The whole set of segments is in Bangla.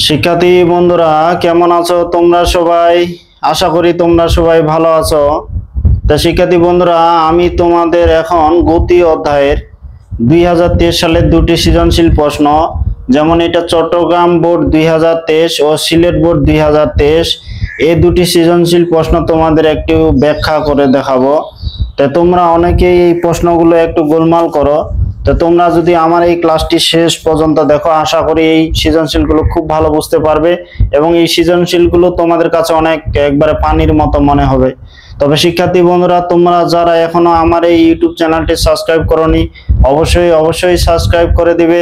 শিক্ষার্থী বন্ধুরা কেমন আছো তোমরা সবাই? আশা করি তোমরা সবাই ভালো আছো। তা শিক্ষার্থী বন্ধুরা, আমি তোমাদের এখন গতি অধ্যায়ের 2023 সালের দুটি সৃজনশীল প্রশ্ন, যেমন এটা চট্টগ্রাম বোর্ড 2023 ও সিলেট বোর্ড 2023, এই দুটি সৃজনশীল প্রশ্ন তোমাদের একটু ব্যাখ্যা করে দেখাবো। তা তোমরা অনেকেই এই প্রশ্নগুলো একটু গোলমাল করো। তো তোমরা যদি আমার এই ক্লাসটি শেষ পর্যন্ত দেখো, আশা করি এই সৃজনশীলগুলো খুব ভালো বুঝতে পারবে এবং এই সৃজনশীলগুলো তোমাদের কাছে অনেক একবারে পানির মতো মনে হবে। তবে শিক্ষার্থী বন্ধুরা, তোমরা যারা এখনো আমার এই ইউটিউব চ্যানেলটি সাবস্ক্রাইব করোনি, অবশ্যই সাবস্ক্রাইব করে দিবে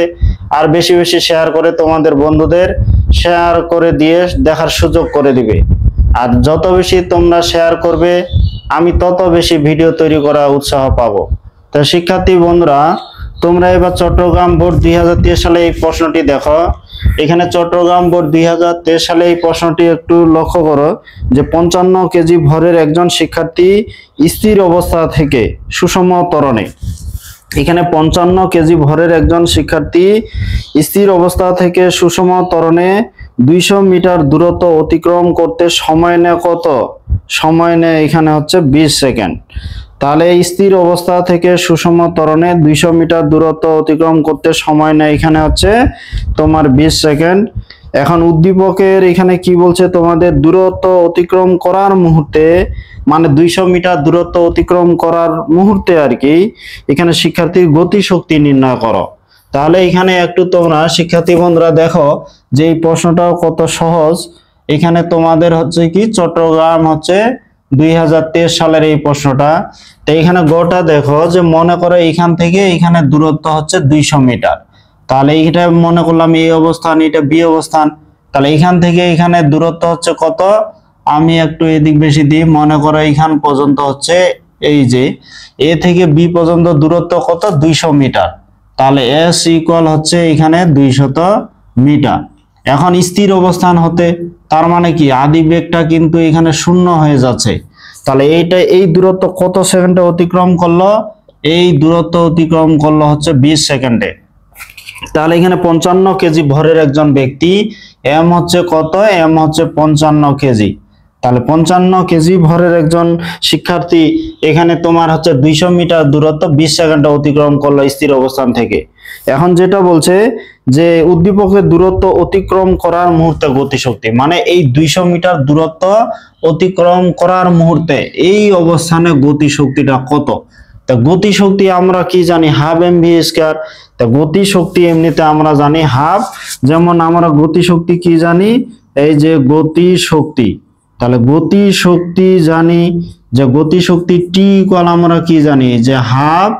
আর বেশি বেশি শেয়ার করে তোমাদের বন্ধুদের শেয়ার করে দিয়ে দেখার সুযোগ করে দিবে। আর যত বেশি তোমরা শেয়ার করবে, আমি তত বেশি ভিডিও তৈরি করার উৎসাহ পাবো। তো শিক্ষার্থী বন্ধুরা, তোমরা এবার চট্টগ্রাম বোর্ড 2023 সালে এই প্রশ্নটি দেখো। এখানে চট্টগ্রাম বোর্ড 2023 সালে এই প্রশ্নটি একটু লক্ষ্য করো যে 55 কেজি ভরের একজন শিক্ষার্থী স্থির অবস্থা থেকে সুষম ত্বরণে, এখানে 55 কেজি ভরের একজন শিক্ষার্থী স্থির অবস্থা থেকে সুষম ত্বরণে 200 মিটার দূরত্ব অতিক্রম করতে সময় নেয় কত? সময় নেয় এখানে হচ্ছে 20 সেকেন্ড। তাহলে স্থির অবস্থা থেকে সুষম ত্বরণে 200 মিটার দূরত্ব অতিক্রম করতে সময় নেয় এখানে হচ্ছে তোমার 20 সেকেন্ড। এখন উদ্দীপকের এখানে কি বলছে, তোমাদের দূরত্ব অতিক্রম করার মুহূর্তে, মানে 200 মিটার দূরত্ব অতিক্রম করার মুহূর্তে আর কি, এখানে শিক্ষার্থীর গতিশক্তি নির্ণয় করো। তাহলে এখানে একটু তোমরা শিক্ষার্থী বন্ধুরা দেখো যে এই প্রশ্নটাও কত সহজ। এখানে তোমাদের হচ্ছে কি চট্টগ্রাম হচ্ছে 2023 সালের এই প্রশ্নটা। তো এখানে গোটা দেখো যে মনে করো এখান থেকে এখানে দূরত্ব হচ্ছে 200 মিটার। তাহলে এইটা মনে করলাম এই অবস্থান, এটা বি অবস্থান। তাহলে এখান থেকে এখানে দূরত্ব হচ্ছে কত? আমি একটু এদিক বেশি দিই, মনে করো এখান পর্যন্ত হচ্ছে এই যে এ থেকে বি পর্যন্ত দূরত্ব কত? 200 মিটার। তাহলে এস ইকুয়াল হচ্ছে এখানে 200 মিটার। এখন স্থির অবস্থান হতে তার মানে কি আদি বেগটা কিন্তু এখানে শূন্য হয়ে যাচ্ছে। তাহলে এই দূরত্ব কত সেকেন্ডে অতিক্রম করলো? এই দূরত্ব অতিক্রম করলো হচ্ছে 20 সেকেন্ডে। তাহলে এখানে 55 কেজি ভরের একজন ব্যক্তি, এম হচ্ছে কত? এম হচ্ছে 55 কেজি। তাহলে 55 কেজি ভরের একজন শিক্ষার্থী এখানে তোমার হচ্ছে 200 মিটার দূরত্ব 20 সেকেন্ডে অতিক্রম করলো স্থির অবস্থান থেকে। এখন যেটা বলছে যে উদ্দীপকের দূরত্ব অতিক্রম করার মুহূর্তে গতিশক্তি, মানে এই 200 মিটার দূরত্ব অতিক্রম করার মুহূর্তে এই অবস্থানে গতিশক্তিটা কত? তা গতিশক্তি আমরা কি জানি? Half MV square. তা গতিশক্তি এমনিতে আমরা জানি হাফ, যেমন আমরা গতিশক্তি কি জানি? এই যে গতিশক্তি, তাহলে গতিশক্তি জানি যে গতিশক্তি টি ইকুয়াল আমরা কি জানি? যে হাফ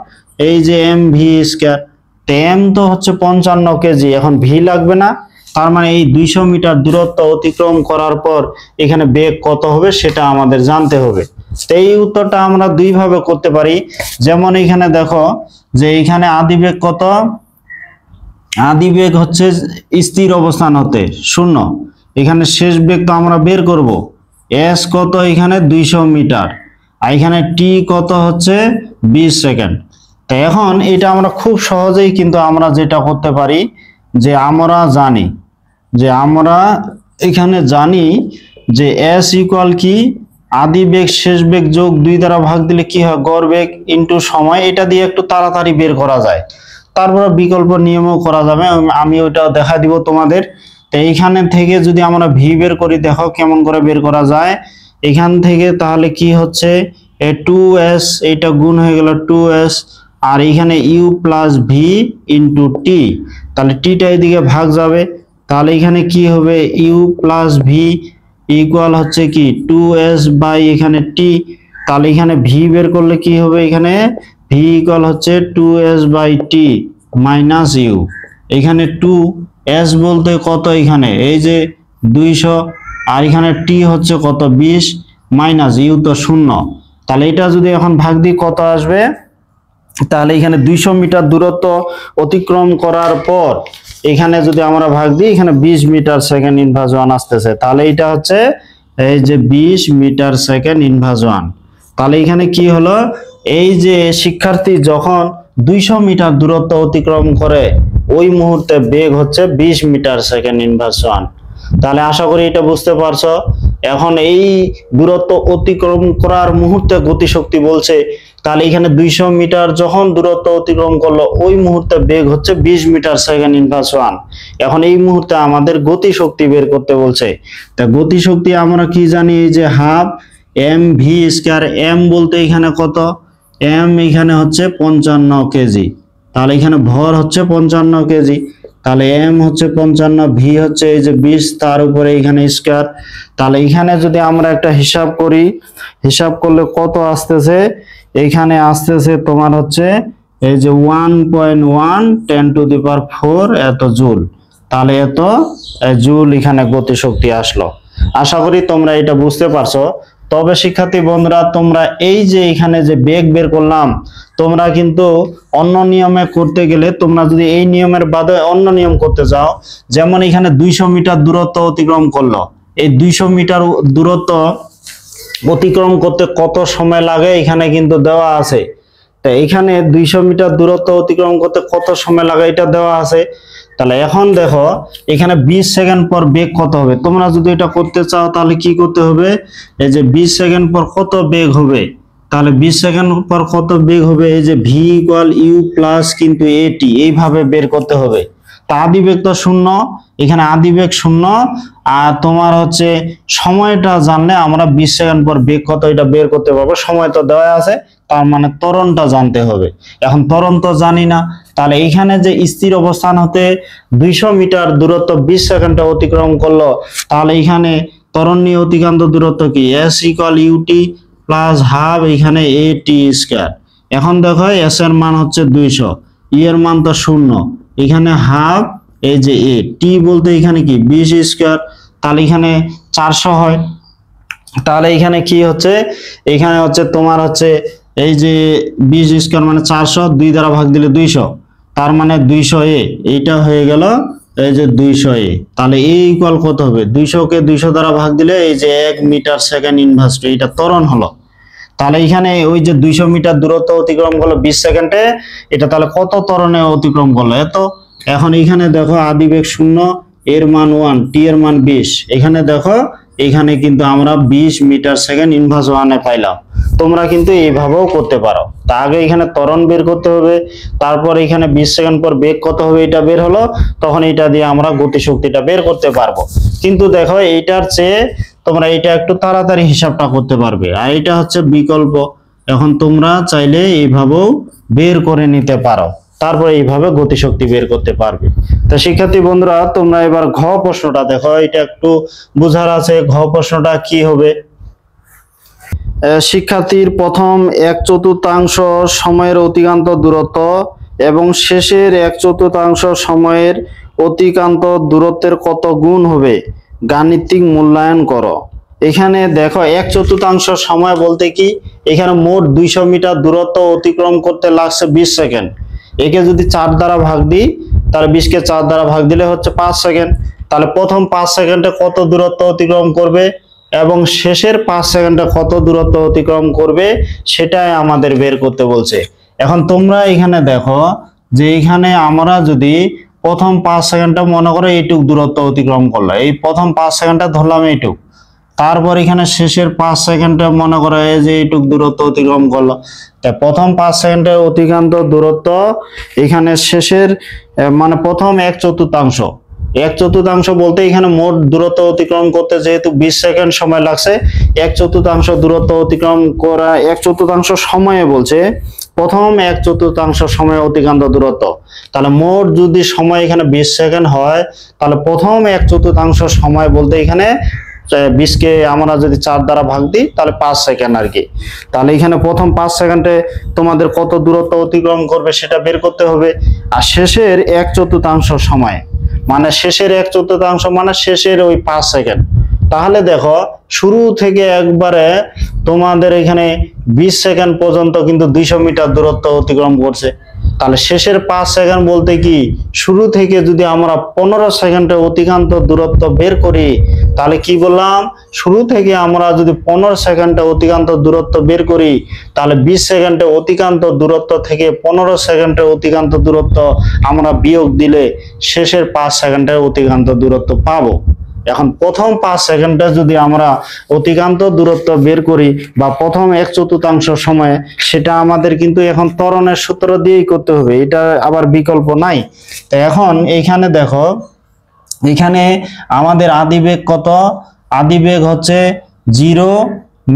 এই যে এমভি স্কয়ার। এম তো হচ্ছে 55 কেজি, এখন ভি লাগবে না। তার মানে এই 200 মিটার দূরত্ব অতিক্রম করার পর এখানে বেগ কত হবে সেটা আমাদের জানতে হবে। তো এই উত্তরটা আমরা দুই ভাবে করতে পারি। যেমন এখানে দেখো যে এখানে আদি বেগ কত? আদি বেগ হচ্ছে স্থির অবস্থান হতে 0। এখানে শেষ বেগ তো আমরা বের করব। এস কত? এখানে 200 মিটার। আর এখানে টি কত হচ্ছে? 20 সেকেন্ড। তো এখন এটা আমরা খুব সহজেই কিন্তু আমরা যেটা করতে পারি যে আমরা এখানে জানি যে এস ইকুয়াল কি? আদি বেগ শেষ বেগ যোগ 2 দ্বারা ভাগ দিলে কি হয়? গড় বেগ ইনটু সময়। এটা দিয়ে একটু তাড়াতাড়ি বের করা যায়। তারপর বিকল্প নিয়মও করা যাবে, আমি ওইটা দেখা দিব তোমাদের। তো এইখানে থেকে যদি আমরা ভি বের করি, দেখো কেমন করে বের করা যায়। এখান থেকে তাহলে কি হচ্ছে? 2s, এইটা গুণ হয়ে গেল 2s, আর এখানে you plus V into T. তাহলে টিটা এদিকে ভাগ যাবে। তাহলে এখানে কি হবে? ইউ প্লাস ভি ইকুয়াল হচ্ছে কি 2s বাই এখানে টি। তাহলে এখানে ভি বের করলে কি হবে? এখানে ভি ইকুয়াল হচ্ছে 2s by T minus you. এখানে 2s বলতে কত? এখানে এই যে 200, আর এখানে টি হচ্ছে কত? 20, মাইনাস ইউ তো 0। তাহলে এটা যদি এখন ভাগ দিই কত আসবে? তাহলে এখানে 200 মিটার দূরত্ব অতিক্রম করার পর এখানে যদি আমরা ভাগ দিই, এখানে 20 মিটার সেকেন্ড ইনভার্স 1 আসতেছে। তাহলে এটা হচ্ছে এই যে 20 মিটার সেকেন্ড ইনভার্স 1। তাহলে এখানে কি হলো? এই যে শিক্ষার্থী যখন 200 মিটার দূরত্ব অতিক্রম করে ওই মুহূর্তে বেগ হচ্ছে 20 মিটার সেকেন্ড ইনভার্স 1। তাহলে আশা করি এটা বুঝতে পারছো। এখন এই দূরত্ব অতিক্রম করার মুহূর্তে গতিশক্তি বলছে, তাহলে এখানে 200 মিটার যখন দূরত্ব অতিক্রম করলো ওই মুহূর্তে বেগ হচ্ছে 20 মিটার সেকেন্ড ইনভার্স 1। এখন এই মুহূর্তে আমাদের গতিশক্তি বের করতে বলছে। তা গতিশক্তি আমরা কি জানি, এই যে half M V square. M বলতে এখানে কত, এম এখানে হচ্ছে 55 কেজি, তাহলে এখানে ভর হচ্ছে 55 কেজি, তাহলে এম হচ্ছে 55, ভি হচ্ছে এই যে 20, তার উপরে এখানে স্কয়ার। তাহলে এখানে যদি আমরা একটা হিসাব করি, হিসাব করলে কত আসতেছে, এখানে আসতেছে তোমার হচ্ছে এই যে 1.1 10⁴ এত জুল। তাহলে এত জুল এখানে গতিশক্তি আসলো। আশা করি তোমরা এটা বুঝতে পারছো। তবে শিক্ষার্থী বন্ধুরা, তোমরা এই যে এখানে যে বেগ বের করলাম, তোমরা কিন্তু অন্য নিয়মে করতে গেলে, তোমরা যদি এই নিয়মের বাদে অন্য নিয়ম করতে যাও, যেমন এখানে 200 মিটার দূরত্ব অতিক্রম করলো, এই 200 মিটার দূরত্ব অতিক্রম করতে কত সময় লাগে এখানে কিন্তু দেওয়া আছে। তো এখানে 200 মিটার দূরত্ব অতিক্রম করতে কত সময় লাগে এটা দেওয়া আছে। তাহলে এখন দেখো এখানে 20 সেকেন্ড পর বেগ কত হবে। তোমরা যদি এটা করতে চাও তাহলে কি করতে হবে, এই যে 20 সেকেন্ড পর কত বেগ হবে, তাহলে 20 সেকেন্ড পর কত বেগ হবে, এই যে ভি ইকুয়াল ইউ প্লাস কিন্তু এটি, এইভাবে বের করতে হবে। তা আদিবেগ তো শূন্য, এখানে আদিবেগ শূন্য, আর তোমার হচ্ছে সময়টা জানলে আমরা 20 সেকেন্ড পর বেগ কত এটা বের করতে পারবো। সময় তো দেওয়া আছে, তার মানে ত্বরণটা জানতে হবে। এখন ত্বরণ তো জানি না, তাহলে এইখানে যে স্থির অবস্থান হতে 200 মিটার দূরত্ব 20 সেকেন্ডে অতিক্রম করলো, তাহলে এখানে ত্বরণ নিয়ে অতিক্রান্ত দূরত্ব কি, S equal UT plus half এখানে এ টি স্কয়ার। এখন দেখো এস এর মান হচ্ছে 200, ই এর মান তো শূন্য, এখানে হাফ এই যে এ টি বলতে এখানে কি 20 স্কয়ার, তাহলে এখানে 400 হয়। তাহলে এখানে কি হচ্ছে, এখানে হচ্ছে তোমার হচ্ছে এই যে 20 স্কয়ার মানে 400, 2 দ্বারা ভাগ দিলে 200, তার মানে 200 এ, এইটা হয়ে গেল এই যে 200 এ। তাহলে এ ইকুয়াল কত হবে, 200 কে 200 দ্বারা ভাগ দিলে এই যে 1 মিটার সেকেন্ড ইনভার্স, এটা ত্বরণ হলো। তাহলে এখানে ওই যে 200 মিটার দূরত্ব অতিক্রম করলো 20 সেকেন্ডে, এটা তাহলে কত ত্বরণে অতিক্রম করলো এত। এখন এখানে দেখো আদিবেগ শূন্য, এর মান 1, টি এর মান 20, এখানে দেখো এখানে কিন্তু আমরা 20 মিটার সেকেন্ড ইনভার্স 1 এ পাইলাম। তোমরা কিন্তু এইভাবেও করতে পারো। তা আগে এখানে ত্বরণ বের করতে হবে, তারপর এখানে 20 সেকেন্ড পর বেগ কত হবে এটা বের হলো, তখন এটা দিয়ে আমরা গতিশক্তিটা বের করতে পারবো। কিন্তু দেখো এইটার চেয়ে তোমরা এটা একটু তাড়াতাড়ি হিসাবটা করতে পারবে, আর এটা হচ্ছে বিকল্প। এখন তোমরা চাইলে এইভাবেও বের করে নিতে পারো, তারপর এইভাবে গতিশক্তি বের করতে পারবে। তো শিক্ষার্থী বন্ধুরা, তোমরা এবার ঘ প্রশ্নটা দেখো, এটা একটু বোঝার আছে। ঘ প্রশ্নটা কি হবে, শিক্ষার্থীর প্রথম 1/4 সময়ের অতিক্রান্ত দূরত্ব এবং শেষের 1/4 সময়ের অতিক্রান্ত দূরত্বের কত গুণ হবে, গাণিতিক মূল্যায়ন করো। এখানে দেখো 1/4 সময় বলতে কি, এখানে মোট 200 মিটার দূরত্ব অতিক্রম করতে লাগছে 20 সেকেন্ড। একে যদি 4 দ্বারা ভাগ দিই, তাহলে 20 কে 4 দ্বারা ভাগ দিলে হচ্ছে 5 সেকেন্ড। তাহলে প্রথম 5 সেকেন্ডে কত দূরত্ব অতিক্রম করবে এবং শেষের 5 সেকেন্ডে কত দূরত্ব অতিক্রম করবে, সেটাই আমাদের বের করতে বলছে। এখন তোমরা এখানে দেখো যে এখানে আমরা যদি প্রথম 5 সেকেন্ডটা মনে করো এইটুক দূরত্ব অতিক্রম করলো, এই প্রথম 5 সেকেন্ডটা ধরলাম এইটুক, তারপর এখানে শেষের 5 সেকেন্ডে মনে করো এই যে এইটুক দূরত্ব অতিক্রম করলো। তাই প্রথম 5 সেকেন্ডের অতিক্রান্ত দূরত্ব এখানে শেষের মানে প্রথম 1/4, 1/4 বলতে এখানে মোট দূরত্ব অতিক্রম করতে যেহেতু 20 সেকেন্ড সময় লাগছে, 1/4 দূরত্ব অতিক্রম করা 1/4 সময়ে বলছে, প্রথম 1/4 সময় অতিক্রান্ত দূরত্ব। তাহলে মোট যদি সময় এখানে 20 সেকেন্ড হয়, তাহলে প্রথম 1/4 সময় বলতে এখানে 20 কে আমরা যদি 4 দ্বারা ভাগ দিই তাহলে 5 সেকেন্ড আর কি। তাহলে এখানে প্রথম 5 সেকেন্ডে তোমাদের কত দূরত্ব অতিক্রম করবে সেটা বের করতে হবে। আর শেষের 1/4 সময় মানে শেষের 1/4 মানে শেষের ওই 5 সেকেন্ড। তাহলে দেখো শুরু থেকে একবারে তোমাদের এখানে 20 সেকেন্ড পর্যন্ত কিন্তু 200 মিটার দূরত্ব অতিক্রম করছে। তাহলে শেষের 5 সেকেন্ড বলতে কি, শুরু থেকে যদি আমরা 15 সেকেন্ডে অতিক্রান্ত দূরত্ব বের করি, তাহলে কি বললাম, শুরু থেকে আমরা যদি 15 সেকেন্ডে অতিক্রান্ত দূরত্ব বের করি, তাহলে 20 সেকেন্ডে অতিক্রান্ত দূরত্ব থেকে 15 সেকেন্ডে অতিক্রান্ত দূরত্ব আমরা বিয়োগ দিলে শেষের 5 সেকেন্ডের অতিক্রান্ত দূরত্ব পাবো। এখন প্রথম 5 সেকেন্ডে যদি আমরা অতিক্রান্ত দূরত্ব বের করি বা প্রথম 1/4 সময়ে, সেটা আমাদের কিন্তু এখন ত্বরণের সূত্র দিয়েই করতে হবে, এটা আবার বিকল্প নাই। তো এখন এইখানে দেখো, এখানে আমাদের আদিবেগ কত? আদিবেগ হচ্ছে 0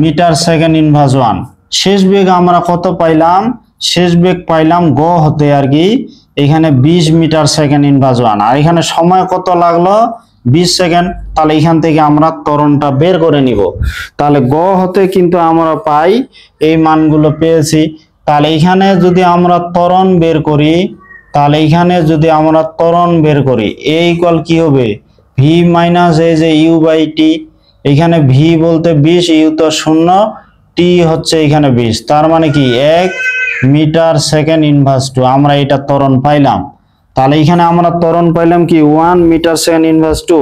মিটার সেকেন্ড ইনভার্স 1। শেষ বেগ আমরা কত পাইলাম? শেষ বেগ পাইলাম গ হতে আর কি এখানে 20 মিটার সেকেন্ড ইনভার্স 1, আর এখানে সময় কত লাগলো? 20 সেকেন্ড। তাহলে এখান থেকে আমরা ত্বরণটা বের করে নিব। তাহলে গ হতে কিন্তু আমরা পাই এই মানগুলো পেয়েছি। তাহলে এখানে যদি আমরা ত্বরণ বের করি, তাহলে এখানে যদি আমরা ত্বরণ বের করি, এ ইকুয়াল কি হবে? ভি মাইনাস এই যে ইউ বাই টি। এখানে ভি বলতে 20, ইউ তো 0, টি হচ্ছে এখানে 20, তার মানে কি 1 মিটার সেকেন্ড ইনভার্স 2। আমরা এটা ত্বরণ পাইলাম। তাহলে এখানে আমরা ত্বরণ পাইলাম কি 1 মিটার সেকেন্ড ইনভার্স 2।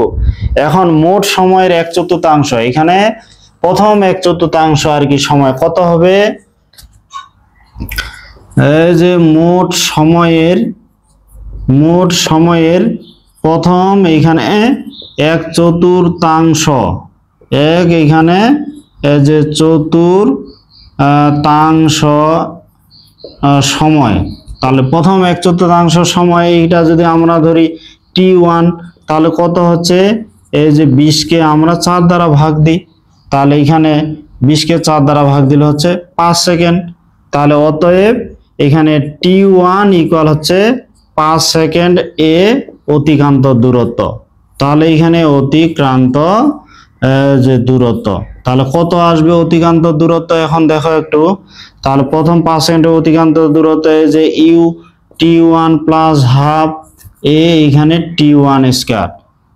এখন মোট সময়ের 1/4, এখানে প্রথম 1/4 আর কি সময় কত হবে? এই যে মোট সময়ের প্রথম এখানে 1/4, এখানে এই যে 1/4 সময়। তাহলে প্রথম 1/4 সময় এটা যদি আমরা ধরি t1, তাহলে কত হচ্ছে? এই যে 20কে আমরা 4 দ্বারা ভাগ দিই, তাহলে এখানে 20কে 4 দ্বারা ভাগ দিলে হচ্ছে 5 সেকেন্ড। তাহলে অতএব এখানে t1 ইকুয়াল হচ্ছে 5 সেকেন্ড এ অতিক্রান্ত দূরত্ব। তাহলে এখানে অতিক্রান্ত যে দূরত্ব, তাহলে কত আসবে অতিক্রান্ত দূরত্ব? এখন দেখো একটু, তাহলে প্রথম 5 সেকেন্ডের অতিক্রান্ত দূরত্ব যে ইউ t1 প্লাস হাফ এ এখানে t1 স্কয়ার।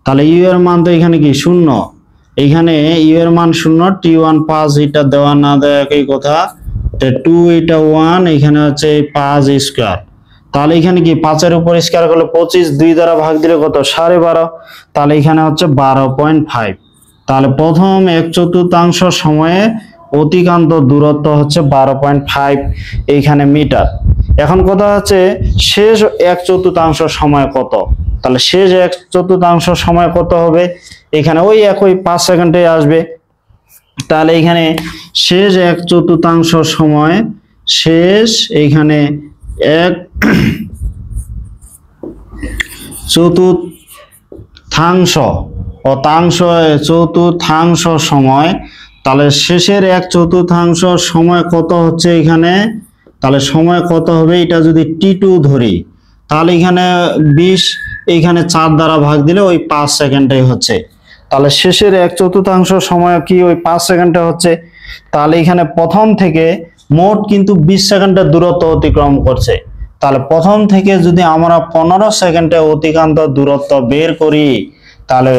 তাহলে ইউ এর মান তো এখানে কি 0, এখানে ইউ এর মান 0, t1 5, এটা দেওয়া না দেওয়া একই কথা। 2 এটা 1, এখানে হচ্ছে 5 স্কয়ার। তাহলে এখানে কি 5 এর উপর স্কয়ার করলে 25, 2 দ্বারা ভাগ দিলে কত? 12.5। তাহলে এখানে হচ্ছে 12.5। তাহলে প্রথম 1/4 সময়ে অতিক্রান্ত দূরত্ব হচ্ছে 12.5 এইখানে মিটার। এখন কথা হচ্ছে শেষ 1/4 সময় কত? তাহলে শেষ 1/4 সময় কত হবে? এখানে ওই একই 5 সেকেন্ডে আসবে। তাহলে এখানে শেষ 1/4 সময়, শেষ এইখানে 1/4 সময়। তাহলে শেষের 1/4 সময় কত হচ্ছে এখানে? তাহলে সময় কত হবে? এটা যদি t2 ধরি, তাহলে এখানে 20, এইখানে 4 দ্বারা ভাগ দিলে ওই 5 সেকেন্ডটাই হচ্ছে। তাহলে শেষের 1/4 সময় কি ওই 5 সেকেন্ডে হচ্ছে। তাহলে এখানে প্রথম থেকে মোট কিন্তু 20 সেকেন্ডের দূরত্ব অতিক্রম করছে। তাহলে প্রথম থেকে যদি আমরা 15 সেকেন্ডে অতিক্রান্ত দূরত্ব বের করি, তাহলে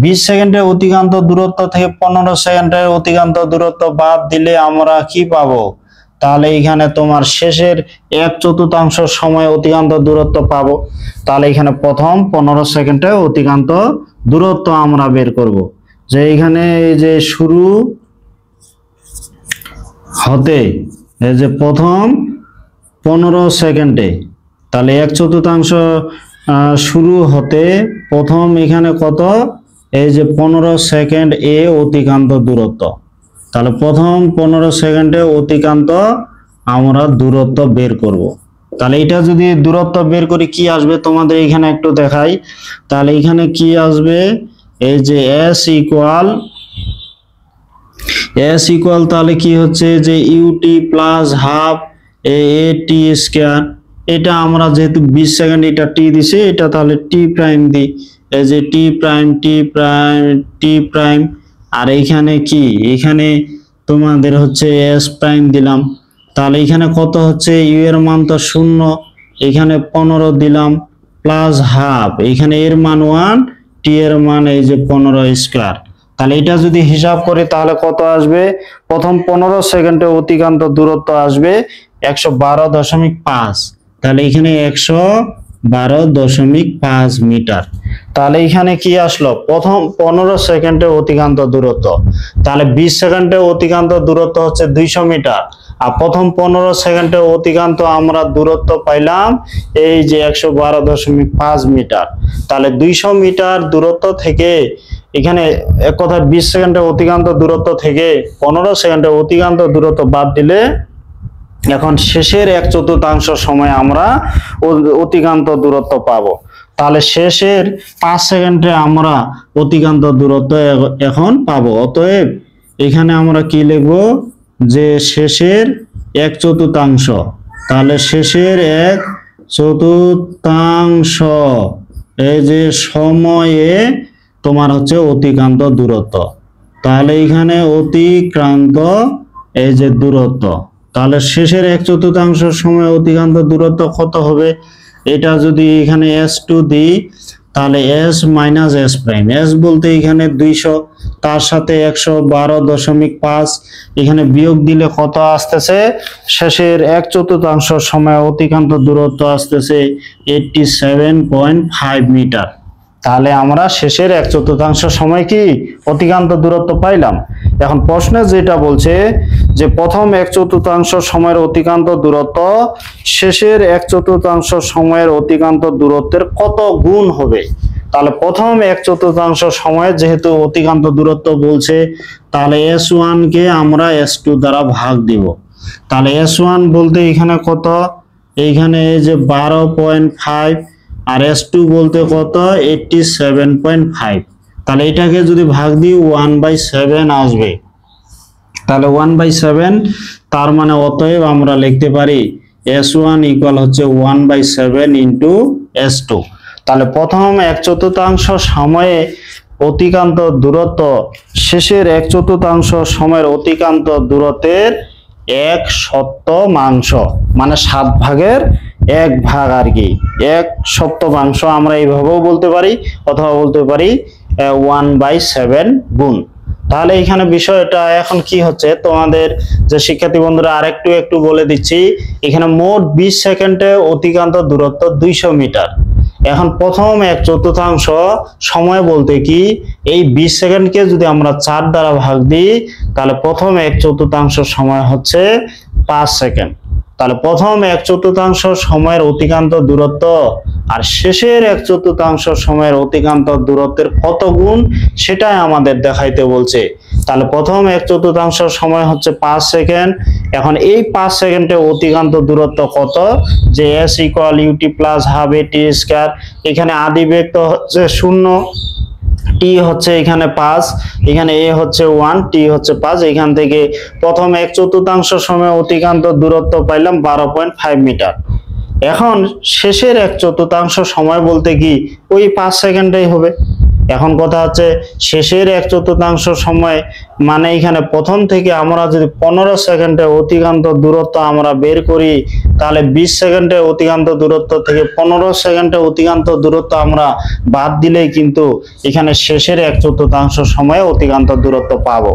20 সেকেন্ডের অতিক্রান্ত দূরত্ব থেকে 15 সেকেন্ডের অতিক্রান্ত দূরত্ব বাদ দিলে আমরা কি পাবো? তাহলে এখানে তোমার শেষের 1/4 সময় অতিক্রান্ত দূরত্ব পাবো। তাহলে এখানে প্রথম 15 সেকেন্ডে অতিক্রান্ত দূরত্ব আমরা বের করব, যে এখানে এই যে শুরু হতে এই যে প্রথম 15 সেকেন্ডে, তাহলে 1/4 শুরু হতে প্রথম এখানে কত? এই যে 15 সেকেন্ড এ অতিক্রান্ত দূরত্ব। তাহলে প্রথম 15 সেকেন্ডে অতিক্রান্ত আমরা দূরত্ব বের করব। তাহলে এটা যদি দূরত্ব বের করি কি আসবে তোমাদের এখানে একটু দেখাই। তাহলে এখানে কি আসবে? এই যে s ইকুয়াল তাহলে কি হচ্ছে যে ইউটি প্লাস হাফ এ টি স্কয়ার। এটা আমরা যেহেতু 20 সেকেন্ড এটা টি দিছে, এটা তাহলে টি প্রাইম দি, এই যে টি প্রাইম। আর এইখানে কি? এখানে তোমাদের হচ্ছে এস প্রাইম দিলাম। তাহলে এখানে কত হচ্ছে? ইউ এর মান তো 0, এখানে 15 দিলাম প্লাস হাফ, এখানে এর মান 1, টি এর মান এই যে 15 স্কয়ার। তাহলে এটা যদি হিসাব করি তাহলে কত আসবে? প্রথম 15 সেকেন্ডে অতিক্রান্ত দূরত্ব আসবে 112.5। তাহলে এখানে 112.5 মিটার। তাহলে এখানে কি আসলো? প্রথম 15 সেকেন্ডে অতিক্রান্ত দূরত্ব। তাহলে 20 সেকেন্ডে অতিক্রান্ত দূরত্ব হচ্ছে 200 মিটার, আর প্রথম 15 সেকেন্ডে অতিক্রান্ত আমরা দূরত্ব পাইলাম এই যে 112.5 মিটার। তাহলে 200 মিটার দূরত্ব থেকে এখানে এক কথায় 20 সেকেন্ডের অতিক্রান্ত দূরত্ব থেকে 15 সেকেন্ডের অতিক্রান্ত দূরত্ব বাদ দিলে এখন শেষের 1/4 সময় আমরা অতিক্রান্ত দূরত্ব পাবো। তাহলে শেষের 5 সেকেন্ডে আমরা অতিক্রান্ত দূরত্ব এখন পাবো। অতএব এখানে আমরা কি লিখবো, যে শেষের 1/4, তাহলে শেষের 1/4 এই যে সময়ে তোমার হচ্ছে অতিক্রান্ত দূরত্ব। তাহলে এখানে অতিক্রান্ত এই যে দূরত্ব, তাহলে শেষের 1/4 সময় অতিক্রান্ত দূরত্ব কত হবে? এটা যদি এখানে s2 দিই তাহলে s minus s prime, s বলতে এখানে 200, তার সাথে 112.5 এখানে বিয়োগ দিলে কত আসতেছে? শেষের 1/4 সময় অতিক্রান্ত দূরত্ব আসতেছে 87.5 মিটার। তাহলে আমরা শেষের 1/4 সময় কি অতিক্রান্ত দূরত্ব পাইলাম। এখন প্রশ্নে যেটা বলছে যে প্রথম 1/4 সময়ের অতিক্রান্ত দূরত্ব শেষের 1/4 সময়ের অতিক্রান্ত দূরত্বের কত গুণ হবে। তাহলে প্রথম 1/4 সময়ে যেহেতু অতিক্রান্ত দূরত্ব বলছে, তাহলে s1 কে আমরা s2 দ্বারা ভাগ দিব। তাহলে s1 বলতে এখানে কত? এইখানে এই যে 12.5 আর s2 বলতে কত? 87.5। তাহলে এটাকে যদি ভাগ দিই 1/7 আসবে। তাহলে 1/7, তার মানে অতএব আমরা লিখতে পারি s1 ইকুয়াল হচ্ছে 1/7 ইন্টু s2। তাহলে প্রথম 1/4 সময়ে অতিক্রান্ত দূরত্ব শেষের 1/4 সময়ের অতিক্রান্ত দূরত্বের 1/7, মানে 7 ভাগের 1 ভাগ আর কি, 1/7 আমরা এইভাবেও বলতে পারি, অথবা বলতে পারি 1/7 গুণ। তাহলে এখানে বিষয়টা এখন কি হচ্ছে, তোমাদের যে শিক্ষার্থী বন্ধুরা একটু বলে দিচ্ছি, এখানে মোট 20 সেকেন্ডে অতিক্রান্ত দূরত্ব 200 মিটার। এখন প্রথম 1/4 সময় বলতে কি, এই 20 সেকেন্ডকে যদি আমরা 4 দ্বারা ভাগ দিই তাহলে প্রথম 1/4 সময় হচ্ছে 5 সেকেন্ড। তাহলে প্রথম 1/4 সময়ের অতিক্রান্ত দূরত্ব আর শেষের 1/4 সময়ের অতিক্রান্ত দূরত্বের কত গুণ সেটাই আমাদের দেখাইতে বলছে। তাহলে প্রথম 1/4 সময় হচ্ছে 5 সেকেন্ড। এখন এই 5 সেকেন্ডে অতিক্রান্ত দূরত্ব কত? যে s equal ut plus half a t square, এখানে আদি বেগ তো হচ্ছে 0, t হচ্ছে এখানে 5, এখানে a হচ্ছে 1, t হচ্ছে 5। এখান থেকে প্রথম 1/4 সময় অতিক্রান্ত দূরত্ব পাইলাম 12.5 মিটার। এখন শেষের 1/4 সময় বলতে কি ওই 5 সেকেন্ডেই হবে। এখন কথা হচ্ছে শেষের 1/4 সময় মানে এখানে প্রথম থেকে আমরা যদি 15 সেকেন্ডে অতিক্রান্ত দূরত্ব আমরা বের করি, তাহলে 20 সেকেন্ডে অতিক্রান্ত দূরত্ব থেকে 15 সেকেন্ডে অতিক্রান্ত দূরত্ব আমরা বাদ দিলেই কিন্তু এখানে শেষের 1/4 সময়ে অতিক্রান্ত দূরত্ব পাবো।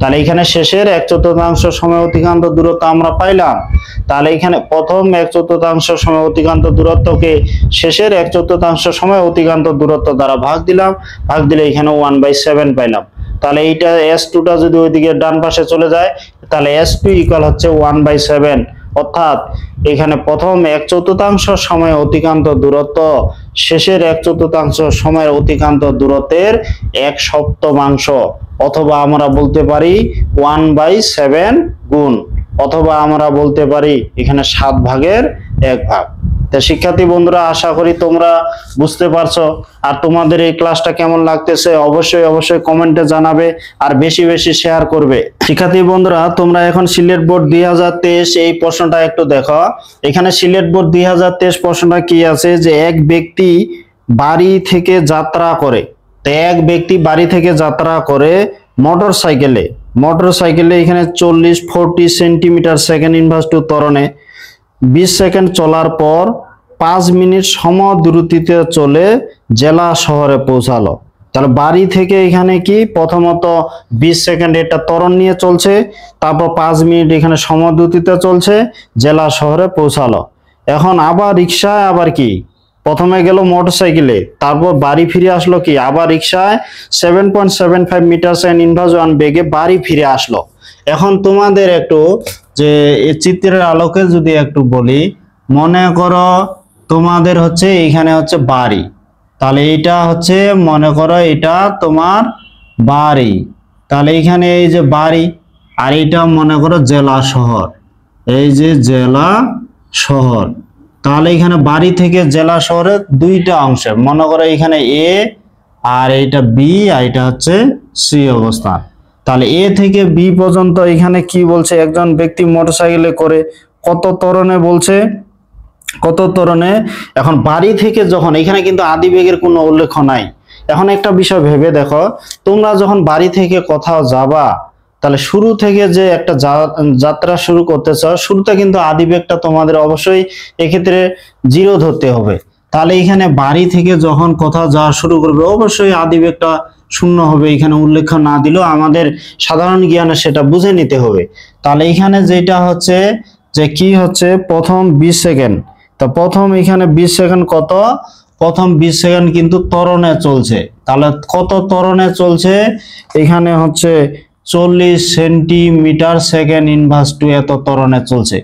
তাহলে এখানে শেষের 1/4 সময় অতিক্রান্ত দূরত্ব আমরা পাইলাম। তাহলে এখানে প্রথম 1/4 সময় অতিক্রান্ত দূরত্বকে শেষের 1/4 সময় অতিক্রান্ত দূরত্ব দ্বারা ভাগ দিলাম, ভাগ দিলে এখানে 1/7 পাইলাম। তাহলে এইটা s2টা যদি ওইদিকে ডান পাশে চলে যায় তাহলে s2 ইকুয়াল হচ্ছে 1/7, অর্থাৎ এখানে প্রথম 1/4 সময় অতিক্রান্ত দূরত্ব শেষের 1/4 সময়ের অতিক্রান্ত দূরত্বের 1/7, অথবা আমরা বলতে পারি 1/7 গুণ, অথবা আমরা বলতে পারি এখানে 7 ভাগের 1 ভাগ। তো শিক্ষার্থী বন্ধুরা আশা করি তোমরা বুঝতে পারছো। আর তোমাদের এই ক্লাসটা কেমন লাগতেছে অবশ্যই কমেন্টে জানাবে আর বেশি শেয়ার করবে। শিক্ষার্থী বন্ধুরা তোমরা এখন সিলেট বোর্ড 2023 এই প্রশ্নটা একটু দেখো। এখানে সিলেট বোর্ড 2023 প্রশ্নটা কি আছে, যে এক ব্যক্তি বাড়ি থেকে যাত্রা করে, তো এক ব্যক্তি বাড়ি থেকে যাত্রা করে মোটরসাইকেলে এখানে 40 সেন্টিমিটার সেকেন্ড ইনভার্স টু ত্বরণে 20 সেকেন্ড চলার পর 5 মিনিট সমদ্রুতিতে চলে জেলা শহরে পৌঁছালো। তাহলে বাড়ি থেকে এখানে কি প্রথমত 20 সেকেন্ড এটা ত্বরণ নিয়ে চলছে, তারপর 5 মিনিট এখানে সমদ্রুতিতে চলছে, জেলা শহরে পৌঁছালো। এখন আবার রিক্সায়, আবার কি প্রথমে গেল মোটরসাইকেলে, তারপর বাড়ি ফিরে আসলো কি আবার রিক্সায় 7.75 মিটার সেকেন্ড ইনভার্স 1 বেগে বাড়ি ফিরে আসলো। এখন তোমাদের একটু যে এই চিত্রের আলোকে যদি একটু বলি, মনে করো তোমাদের হচ্ছে এখানে হচ্ছে বাড়ি, তাহলে এটা হচ্ছে মনে করো এটা তোমার বাড়ি, তাহলে এখানে এই যে বাড়ি, আর এটা মনে করো জেলা শহর, এই যে জেলা শহর। তাহলে এখানে বাড়ি থেকে জেলা শহরের দুইটা অংশে, মনে করো এখানে এ আর এইটা বি আর এটা হচ্ছে সি অবস্থান। তাহলে এ থেকে বি পর্যন্ত এখানে কি বলছে, একজন ব্যক্তি মোটরসাইকেলে করে কত ত্বরণে বলছে, কত ত্বরণে। এখন বাড়ি থেকে যখন, এখানে কিন্তু আদি বেগের কোনো উল্লেখ নাই। এখন একটা বিষয় ভেবে দেখো, তোমরা যখন বাড়ি থেকে কোথাও যাবা, তাহলে শুরু থেকে যে একটা যাত্রা শুরু করতেছ, শুরুতে কিন্তু আদি বেগটা তোমাদের অবশ্যই এক্ষেত্রে 0 ধরতে হবে। তাহলে এখানে বাড়ি থেকে যখন কোথাও যাওয়া শুরু করবে, অবশ্যই আদি বেগটা 0 হবে। এখানে উল্লেখ না দিলেও আমাদের সাধারণ জ্ঞানে সেটা বুঝে নিতে হবে। তাহলে এখানে যেটা হচ্ছে যে কি হচ্ছে, প্রথম 20 সেকেন্ড, তো প্রথম এখানে 20 সেকেন্ড কত, প্রথম 20 সেকেন্ড কিন্তু ত্বরণে চলছে। তাহলে কত ত্বরণে চলছে, এখানে হচ্ছে 40 সেন্টিমিটার সেকেন্ড ইনভার্স 2 এত ত্বরণে চলছে।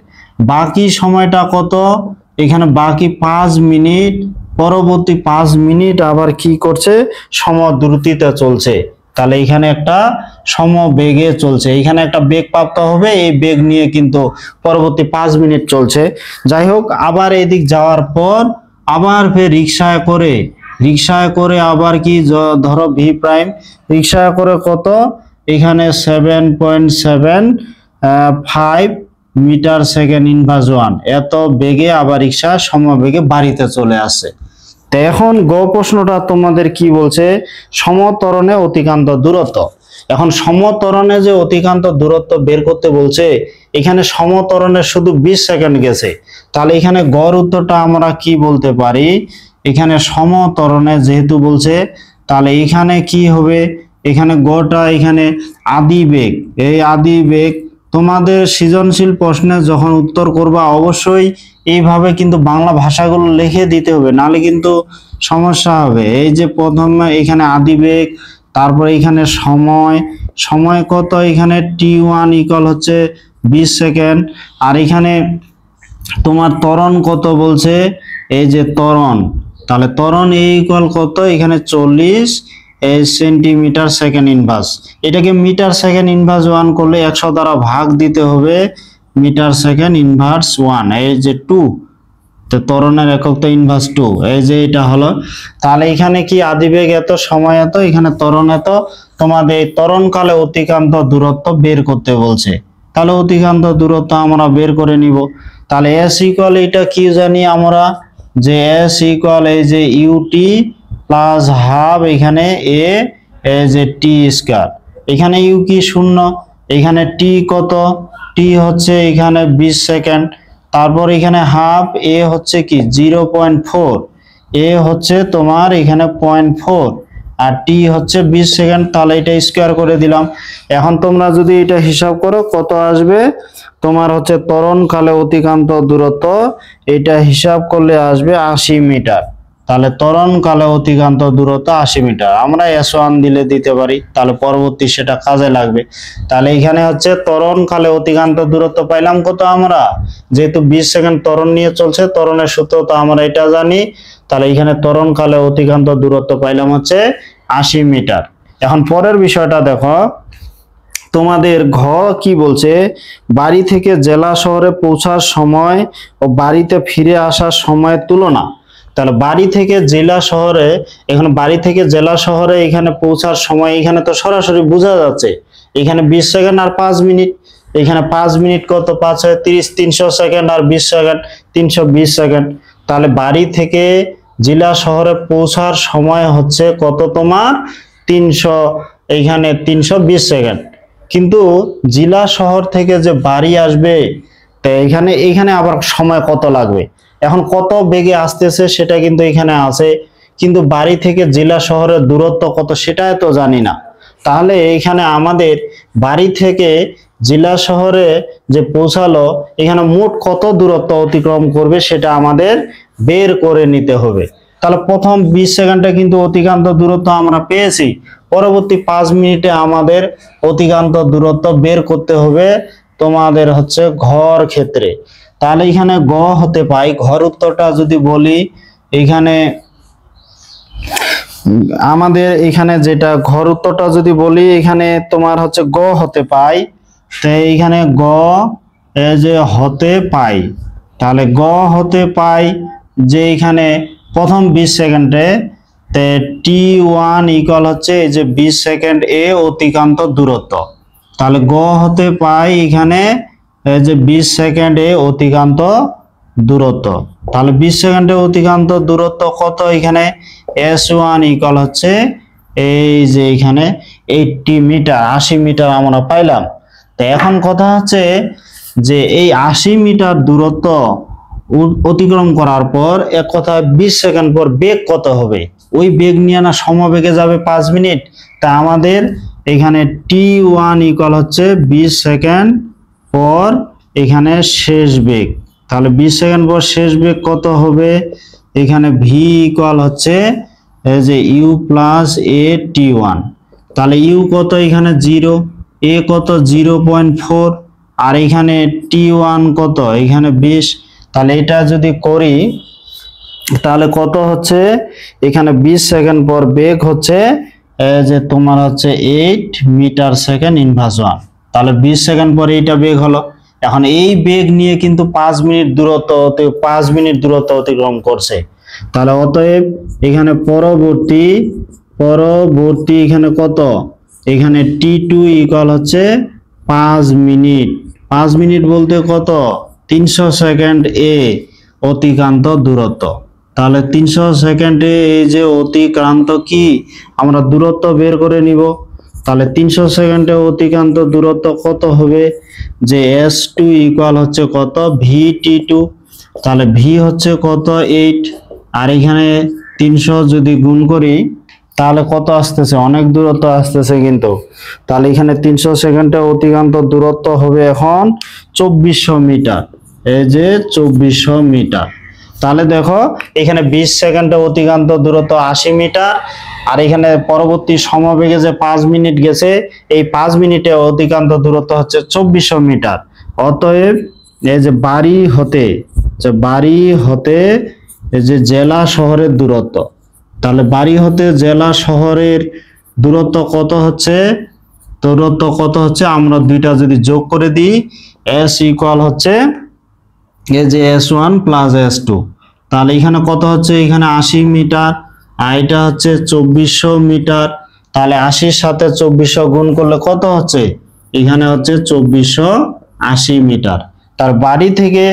বাকি সময়টা কত, এখানে বাকি 5 মিনিট, পরবর্তী 5 মিনিট আবার কি করছে, সমদ্রুতিতে চলছে। তাহলে এখানে একটা সমবেগে চলছে, এখানে একটা বেগ প্রাপ্ত হবে, এই বেগ নিয়ে কিন্তু পরবর্তী 5 মিনিট চলছে। যাই হোক, আবার এদিক যাওয়ার পর আবার ফের রিক্সায় করে আবার কি ধরো ভি প্রাইম, রিক্সায় করে কত, এখানে 7.75 মিটার সেকেন্ড ইনভার্স 1 এত বেগে আবার রিক্সা সমবেগে বাড়িতে চলে আসে। তো এখন গ প্রশ্নটা তোমাদের কি বলছে, সমত্বরণে অতিক্রান্ত দূরত্ব। এখন সমত্বরণে যে অতিক্রান্ত দূরত্ব বের করতে বলছে, এখানে সমত্বরণে শুধু 20 সেকেন্ড গেছে। তাহলে এখানে গড় উত্তরটা আমরা কি বলতে পারি, এখানে সমত্বরণে যেহেতু বলছে, তাহলে এখানে কি হবে, এখানে গড়টা, এখানে আদি বেগ, এই আদি বেগ তোমাদের সৃজনশীল প্রশ্নে যখন উত্তর করবা অবশ্যই এইভাবে কিন্তু বাংলা ভাষাগুলো লিখে দিতে হবে, নাহলে কিন্তু সমস্যা হবে। এই যে প্রথমে এখানে আদি বেগ, তারপর এখানে সময় কত, এখানে t1 ইকুয়াল হচ্ছে 20 সেকেন্ড, আর এখানে তোমার ত্বরণ কত বলছে, এই যে ত্বরণ, তাহলে ত্বরণ ইকুয়াল কত, এখানে 40 সেন্টিমিটার সেকেন্ড ইনভার্স। এটাকে মিটার সেকেন্ড ইনভার্স 1 করলে 100 দ্বারা ভাগ দিতে হবে, মিটার সেকেন্ড ইনভার্স 1, এই যে 2, তো ত্বরণের একক তো ইনভার্স 2, এই যে এটা হলো। তাহলে এখানে কি আদিবেগ এত, সময় এত, এখানে ত্বরণ এত। তোমাদের এই ত্বরণকালে অতিক্রান্ত দূরত্ব বের করতে বলছে, তাহলে অতিক্রান্ত দূরত্ব আমরা বের করে নিব। তাহলে এস ইকুয়াল, এটা কি জানি আমরা, যে এস ইকুয়াল এই যে ইউটি প্লাস হাফ এখানে এ, এই যে টি স্কয়ার, এখানে ইউ কি 0, এখানে টি কত, টি হচ্ছে এখানে 20 সেকেন্ড, তারপর এখানে হাফ, এ হচ্ছে কি 0.4, এ হচ্ছে তোমার এখানে 0.4, আর টি হচ্ছে 20 সেকেন্ড। তাহলে এটা স্কয়ার করে দিলাম। এখন তোমরা যদি এটা হিসাব করো কত আসবে, তোমার হচ্ছে ত্বরণকালে অতিক্রান্ত দূরত্ব, এটা হিসাব করলে আসবে 80 মিটার। তাহলে ত্বরণকালে অতিক্রান্ত দূরত্ব 80 মিটার, আমরা S1 দিলে দিতে পারি, তাহলে পরবর্তী সেটা কাজে লাগবে। তাহলে এখানে হচ্ছে ত্বরণকালে অতিক্রান্ত দূরত্ব পাইলাম কত আমরা, যেহেতু 20 সেকেন্ড ত্বরণ নিয়ে চলছে, ত্বরণের সূত্র তো আমরা এটা জানি। তাহলে এখানে ত্বরণকালে অতিক্রান্ত দূরত্ব পাইলাম হচ্ছে 80 মিটার। এখন পরের বিষয়টা দেখো, তোমাদের ঘ কি বলছে, বাড়ি থেকে জেলা শহরে পৌঁছার সময় ও বাড়িতে ফিরে আসার সময়ের তুলনা। তাহলে বাড়ি থেকে জেলা শহরে, এখানে বাড়ি থেকে জেলা শহরে এখানে পৌঁছার সময়, এখানে তো সরাসরি বোঝা যাচ্ছে, এখানে 20 সেকেন্ড আর 5 মিনিট, এখানে 5 মিনিট কত, 5 হয় 30, 300 সেকেন্ড, আর 20 সেকেন্ড 320 সেকেন্ড। তাহলে বাড়ি থেকে জেলা শহরে পৌঁছার সময় হচ্ছে কত তোমার 300, এইখানে 320 সেকেন্ড। কিন্তু জেলা শহর থেকে যে বাড়ি আসবে, তো এখানে আবার সময় কত লাগবে, এখন কত বেগে আসতেছে সেটা কিন্তু এখানে আছে, কিন্তু বাড়ি থেকে জেলা শহরের দূরত্ব কত সেটা তো জানি না। তাহলে এখানে আমাদের বাড়ি থেকে জেলা শহরে যে পৌঁছালো, এখানে মোট কত দূরত্ব অতিক্রম করবে সেটা আমাদের বের করে নিতে হবে। তাহলে প্রথম 20 সেকেন্ডে কিন্তু অতিক্রান্ত দূরত্ব আমরা পেয়েছি, পরবর্তী 5 মিনিটে আমাদের অতিক্রান্ত দূরত্ব বের করতে হবে তোমাদের হচ্ছে ঘর ক্ষেত্রে। তাহলে এখানে গ হতে পাই, ঘর উত্তরটা যদি বলি, এখানে আমাদের এখানে যেটা ঘর উত্তরটা যদি বলি, এখানে তোমার হচ্ছে গ হতে পাই, তো এইখানে গ এই যে হতে পাই, তাহলে গ হতে পাই যে এখানে প্রথম 20 সেকেন্ডে T1 ইকুয়াল হচ্ছে এই যে 20 সেকেন্ড এ অতিক্রান্ত দূরত্ব। তাহলে গ হতে পাই এখানে এই যে 20 সেকেন্ড এ অতিক্রান্ত দূরত্ব। তাহলে 20 সেকেন্ডে অতিক্রান্ত দূরত্ব কত, এখানে S1 ইকুয়াল হচ্ছে এই যে এখানে 80 মিটার, 80 মিটার আমরা পাইলাম। তো এখন কথা হচ্ছে যে এই 80 মিটার দূরত্ব অতিক্রম করার পর এক কথা 20 সেকেন্ড পর বেগ কত হবে, ওই বেগ নিয়ে না সমবেগে যাবে 5 মিনিট। তা আমাদের এখানে T1 ইকুয়াল হচ্ছে 20 সেকেন্ড পর এখানে শেষ বেগ। তাহলে 20 সেকেন্ড পর শেষ বেগ কত হবে, এখানে v ইকুয়াল হচ্ছে এই যে u প্লাস a T1। তাহলে u কত, এখানে 0, a কত 0.4, আর এখানে T1 কত, এখানে 20। তাহলে এটা যদি করি তাহলে কত হচ্ছে, এখানে 20 সেকেন্ড পর বেগ হচ্ছে যে তোমার হচ্ছে 8 মিটার সেকেন্ড ইনভার্স 1। তাহলে 20 সেকেন্ড পরে এইটা বেগ হলো। এখন এই বেগ নিয়ে কিন্তু 5 মিনিট দূরত্ব অতিক্রম করছে। তাহলে অতএব এখানে পরবর্তী এখানে কত, এখানে T2 ইকুয়াল হচ্ছে 5 মিনিট। 5 মিনিট বলতে কত, 300 সেকেন্ড এ অতিক্রান্ত দূরত্ব। তাহলে 300 সেকেন্ডে এই যে অতিক্রান্ত কি আমরা দূরত্ব বের করে নিব। তাহলে 300 সেকেন্ডে অতিক্রান্ত দূরত্ব কত হবে, যে S2 ইকুয়াল হচ্ছে কত, VT2। তাহলে V হচ্ছে কত 8, আর এখানে 300 যদি গুণ করি তাহলে কত আসতেছে, অনেক দূরত্ব আসতেছে কিন্তু। তাহলে এখানে 300 সেকেন্ডে অতিক্রান্ত দূরত্ব হবে এখন 2400 মিটার, এই যে 2400 মিটার। তাহলে দেখো এখানে 20 সেকেন্ডে অতিক্রান্ত দূরত্ব 80 মিটার, আর এখানে পরবর্তী সমবেগে যে 5 মিনিট গেছে, এই 5 মিনিটে অতিক্রান্ত দূরত্ব হচ্ছে 2400 মিটার। অতএব এই যে বাড়ি হতে এই যে জেলা শহরের দূরত্ব, তাহলে বাড়ি হতে জেলা শহরের দূরত্ব কত হচ্ছে, আমরা দুইটা যদি যোগ করে দিই, S ইকুয়াল হচ্ছে এই যে S1 প্লাস S2। তাহলে এখানে কত হচ্ছে, এখানে 80 মিটার, আর এটা হচ্ছে 2400 মিটার। তাহলে 80-র সাথে 2400 গুণ করলে কত হচ্ছে, এখানে হচ্ছে 2480 মিটার। তার বাড়ি থেকে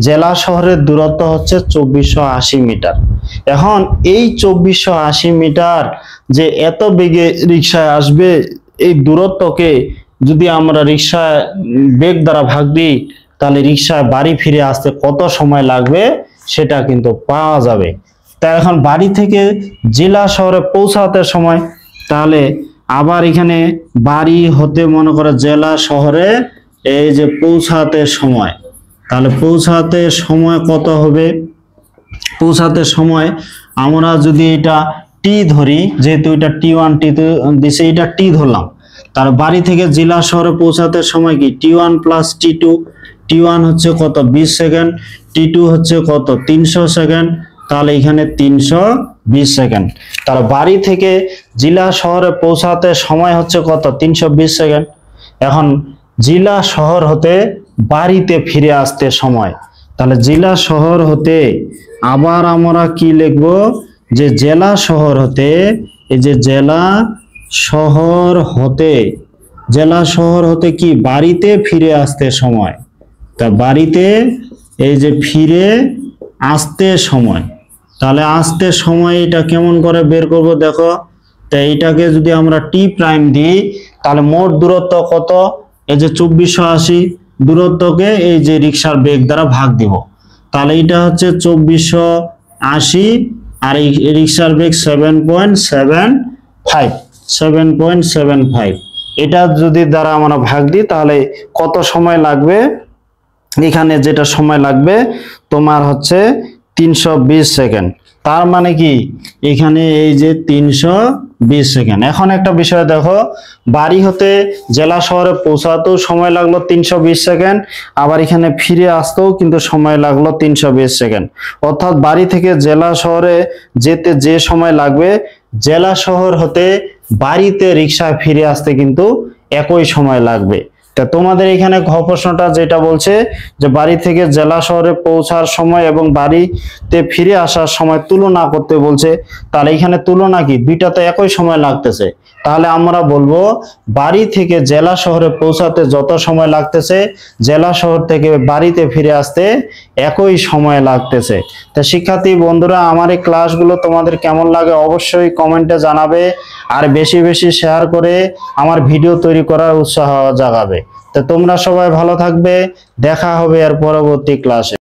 জেলা শহরের দূরত্ব হচ্ছে 2480 মিটার। এখন এই 2480 মিটার যে এত বেগে রিকশায় আসবে, এই দূরত্বকে যদি আমরা রিকশায় বেগ দ্বারা ভাগ দিই, তাহলে রিকশায় বাড়ি ফিরে আসতে কত সময় লাগবে সেটা কিন্তু পাওয়া যাবে। তাই এখন বাড়ি থেকে জেলা শহরে পৌঁছাতে সময়, তাহলে আবার এখানে বাড়ি হতে মনে করে জেলা শহরে এই যে পৌঁছাতে সময়, তাহলে পৌঁছাতে সময় কত হবে, পৌঁছাতে সময় আমরা যদি এটা টি ধরি, যেহেতু এটা T1 T2 দিছে, এটা টি ধরলাম। তার বাড়ি থেকে জেলা শহরে পৌঁছাতে সময় কি T1 প্লাস T2। T1 হচ্ছে কত 20 সেকেন্ড, T2 হচ্ছে কত 300 সেকেন্ড। তাহলে এখানে 320 সেকেন্ড। তার বাড়ি থেকে জেলা শহরে পৌঁছাতে সময় হচ্ছে কত 320 সেকেন্ড। এখন জেলা শহর হতে বাড়িতে ফিরে আসতে সময়, তাহলে জেলা শহর হতে আবার আমরা কি লিখব, যে জেলা শহর হতে এই যে জেলা শহর হতে কি বাড়িতে ফিরে আসতে সময়। তা বাড়িতে এই যে ফিরে আসতে সময়, তাহলে আসতে সময় এটা কেমন করে বের করব দেখো। তো এইটাকে যদি আমরা টি প্রাইম দিই, তাহলে মোট দূরত্ব কত, এই যে 2480 দূরত্বকে এই যে রিকশার বেগ দ্বারা ভাগ দিব। তাহলে এটা হচ্ছে 2480, আর এই রিকশার বেগ 7.75। এটা যদি দ্বারা আমরা ভাগ দিই তাহলে কত সময় লাগবে, এখানে যেটা সময় লাগবে তোমার হচ্ছে 320 সেকেন্ড। তার মানে কি এখানে এই যে 320 সেকেন্ড। এখন একটা বিষয় দেখো, বাড়ি হতে জেলা শহরে পৌঁছাতেও সময় লাগলো 320 সেকেন্ড, আবার এখানে ফিরে আসতেও কিন্তু সময় লাগলো 320 সেকেন্ড। অর্থাৎ বাড়ি থেকে জেলা শহরে যেতে যে সময় লাগবে জেলা শহর হতে বাড়িতে রিক্সায় ফিরে আসতে কিন্তু একই সময় লাগবে। তা তোমাদের এখানে ঘ প্রশ্নটা যেটা বলছে যে বাড়ি থেকে জেলা শহরে পৌঁছার সময় এবং বাড়িতে ফিরে আসার সময় তুলনা করতে বলছে, তাহলে এখানে তুলনা কি, দুইটাতে একই সময় লাগতেছে। তাহলে আমরা বলবো বাড়ি থেকে জেলা শহরে পৌঁছাতে যত সময় লাগতেছে জেলা শহর থেকে বাড়িতে ফিরে আসতে একই সময় লাগতেছে। তা শিক্ষার্থী বন্ধুরা, আমার এই ক্লাসগুলো তোমাদের কেমন লাগে অবশ্যই কমেন্টে জানাবে, আর বেশি বেশি শেয়ার করে আমার ভিডিও তৈরি করার উৎসাহ জাগাবে। তো তোমরা সবাই ভালো থাকবে, দেখা হবে এর পরবর্তী ক্লাসে।